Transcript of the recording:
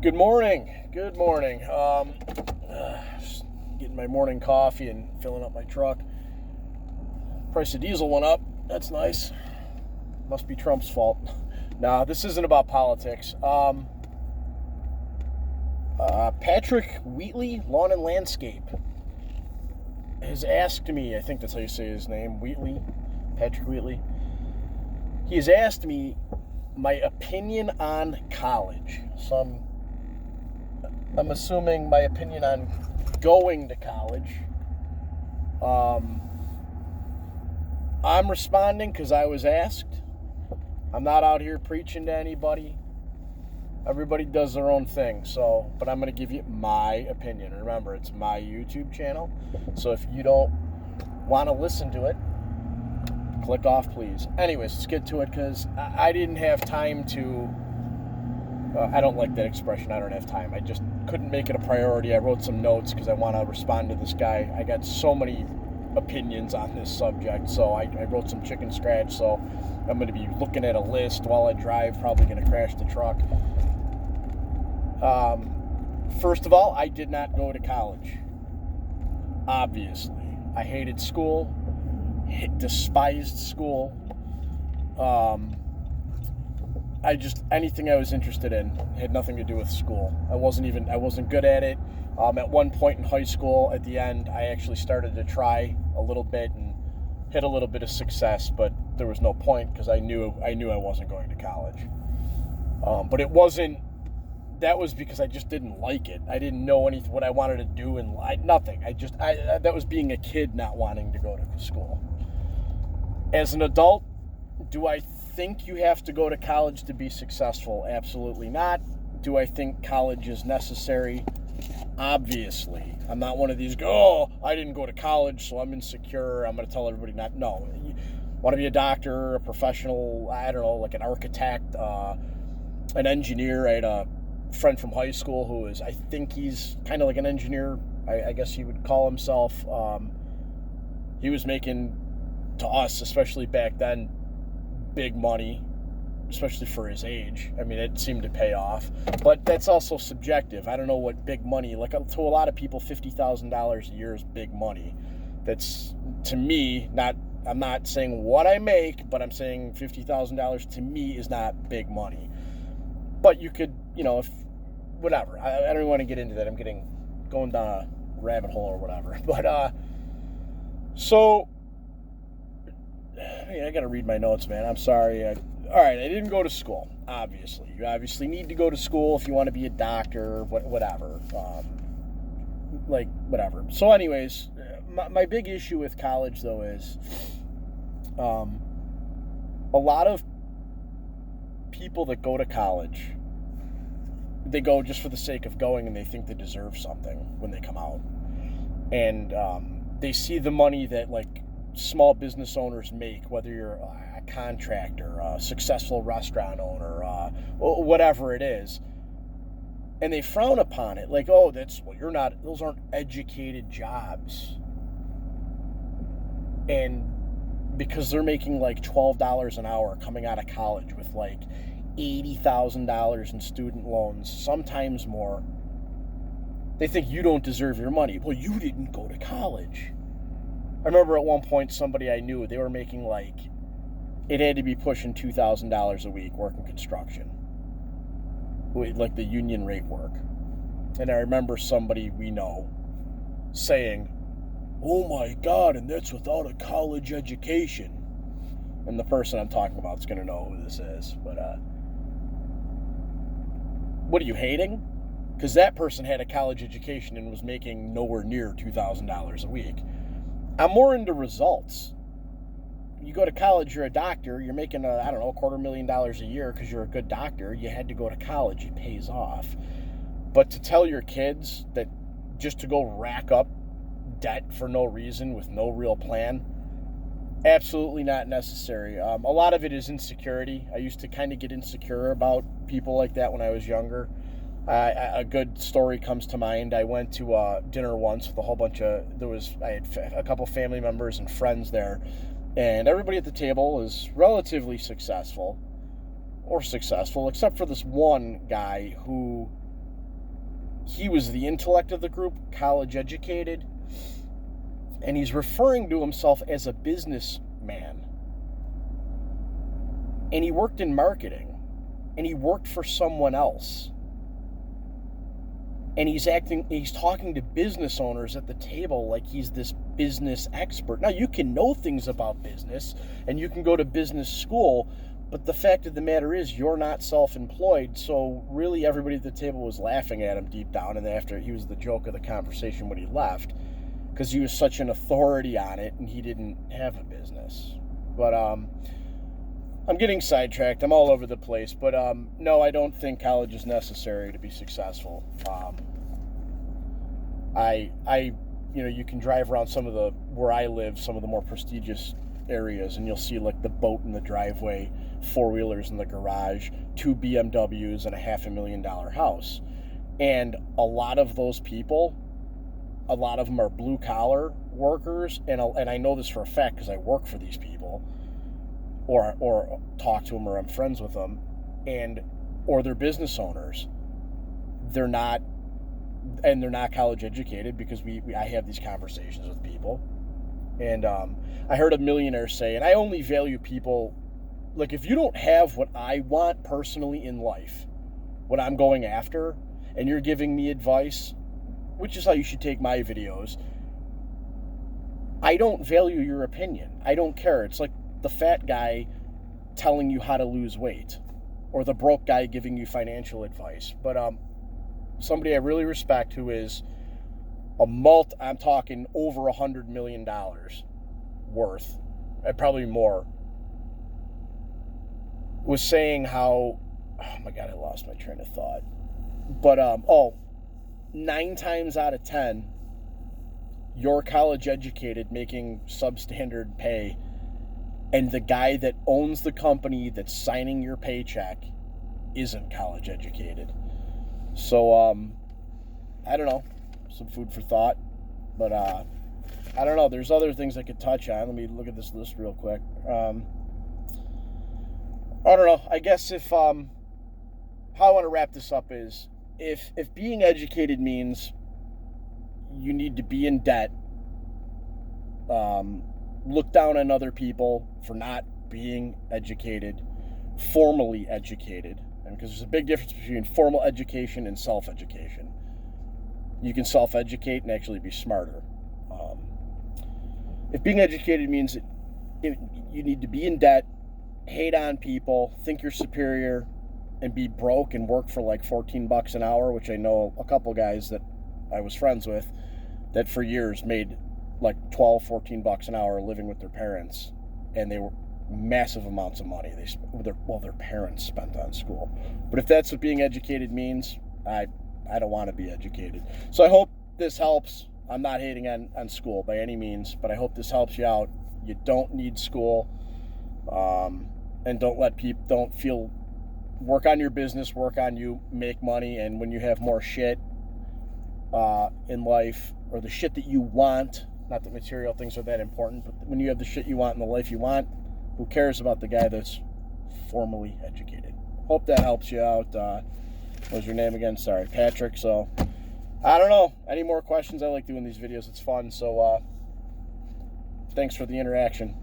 Good morning. Good morning. Just getting my morning coffee and filling up my truck. Price of diesel went up. That's nice. Must be Trump's fault. Nah, this isn't about politics. Patrick Wheatley, Lawn and Landscape, has asked me, I think that's how you say his name, Wheatley, Patrick Wheatley. He has asked me my opinion on college. So I'm assuming my opinion on going to college. I'm responding because I was asked. I'm not out here preaching to anybody. Everybody does their own thing. But I'm going to give you my opinion. Remember, it's my YouTube channel. So if you don't want to listen to it, click off, please. Anyways, let's get to it because I didn't have time to... I don't like that expression, I don't have time. I just couldn't make it a priority. I wrote some notes because I want to respond to this guy. I got so many opinions on this subject, so I wrote some chicken scratch, so I'm going to be looking at a list while I drive, probably going to crash the truck. First of all, I did not go to college. Obviously. I hated school, despised school. Anything I was interested in had nothing to do with school. I wasn't good at it. At one point in high school, at the end, I actually started to try a little bit and hit a little bit of success, but there was no point because I knew I wasn't going to college. But that was because I just didn't like it. I didn't know what I wanted to do in life, nothing. That was being a kid not wanting to go to school. As an adult, do I think you have to go to college to be successful? Absolutely not. Do I think college is necessary? Obviously. I'm not one of these, I didn't go to college, so I'm insecure. I'm going to tell everybody not. No. You want to be a doctor, a professional, I don't know, like an architect, an engineer. I had a friend from high school who I think he's kind of like an engineer, I guess he would call himself. He was making, to us, especially back then, big money, especially for his age. I mean, it seemed to pay off, but that's also subjective. I don't know what big money, like to a lot of people, $50,000 a year is big money. That's, to me, I'm not saying what I make, but I'm saying $50,000 to me is not big money. But you could, whatever. I don't even want to get into that. I'm going down a rabbit hole or whatever. But, I got to read my notes, man. I'm sorry. All right, I didn't go to school, obviously. You obviously need to go to school if you want to be a doctor, whatever. Whatever. So anyways, my big issue with college, though, is a lot of people that go to college, they go just for the sake of going and they think they deserve something when they come out. And they see the money that, small business owners make, whether you're a contractor, a successful restaurant owner, whatever it is, and they frown upon it, those aren't educated jobs. And because they're making $12 an hour coming out of college with $80,000 in student loans, sometimes more, they think you don't deserve your money. Well, you didn't go to college. I remember at one point somebody I knew, they were making it had to be pushing $2,000 a week working construction, like the union rate work. And I remember somebody we know saying, "Oh my God, and that's without a college education." And the person I'm talking about is going to know who this is. But what are you hating? Because that person had a college education and was making nowhere near $2,000 a week. I'm more into results. You go to college, you're a doctor, you're making $250,000 a year because you're a good doctor. You had to go to college, it pays off. But to tell your kids that just to go rack up debt for no reason with no real plan, absolutely not necessary. A lot of it is insecurity. I used to kind of get insecure about people like that when I was younger. A good story comes to mind. I went to dinner once with a whole bunch of, I had a couple family members and friends there, and everybody at the table is relatively successful, except for this one guy who he was the intellect of the group, college educated, and he's referring to himself as a businessman. And he worked in marketing, and he worked for someone else. And he's talking to business owners at the table like he's this business expert. Now, you can know things about business, and you can go to business school, but the fact of the matter is you're not self-employed, so really everybody at the table was laughing at him deep down, and after he was the joke of the conversation when he left, because he was such an authority on it, and he didn't have a business. But I'm getting sidetracked. I'm all over the place. But no, I don't think college is necessary to be successful. You can drive around where I live, some of the more prestigious areas, and you'll see like the boat in the driveway, 4-wheelers in the garage, 2 BMWs, and a $500,000 house. And a lot of those people, a lot of them are blue-collar workers, and I know this for a fact because I work for these people, or talk to them, or I'm friends with them, or they're business owners. They're not college educated, because I have these conversations with people. And I heard a millionaire say, and I only value people, like, if you don't have what I want personally in life, what I'm going after, and you're giving me advice, which is how you should take my videos, I don't value your opinion. I don't care. It's like the fat guy telling you how to lose weight, or the broke guy giving you financial advice. But somebody I really respect, who is I'm talking over $100 million worth, and probably more, was saying how, oh my God, I lost my train of thought. But 9 times out of 10, you're college educated, making substandard pay, and the guy that owns the company that's signing your paycheck isn't college educated. So I don't know, some food for thought. But I don't know, there's other things I could touch on. Let me look at this list real quick. I don't know, I guess how I want to wrap this up is, if being educated means you need to be in debt, look down on other people for not being educated, formally educated, and because there's a big difference between formal education and self-education. You can self-educate and actually be smarter. If being educated means that you need to be in debt, hate on people, think you're superior, and be broke and work for like $14 an hour, which I know a couple guys that I was friends with that for years made like $12-14 an hour living with their parents, and they were massive amounts of money their parents spent on school. But if that's what being educated means, I don't want to be educated. So I hope this helps. I'm not hating on school by any means, but I hope this helps you out. You don't need school, and work on your business, work on you, make money, and when you have more shit in life, or the shit that you want, not that material things are that important, but when you have the shit you want in the life you want, who cares about the guy that's formally educated? Hope that helps you out. What was your name again? Sorry, Patrick. So, I don't know. Any more questions? I like doing these videos. It's fun. So, thanks for the interaction.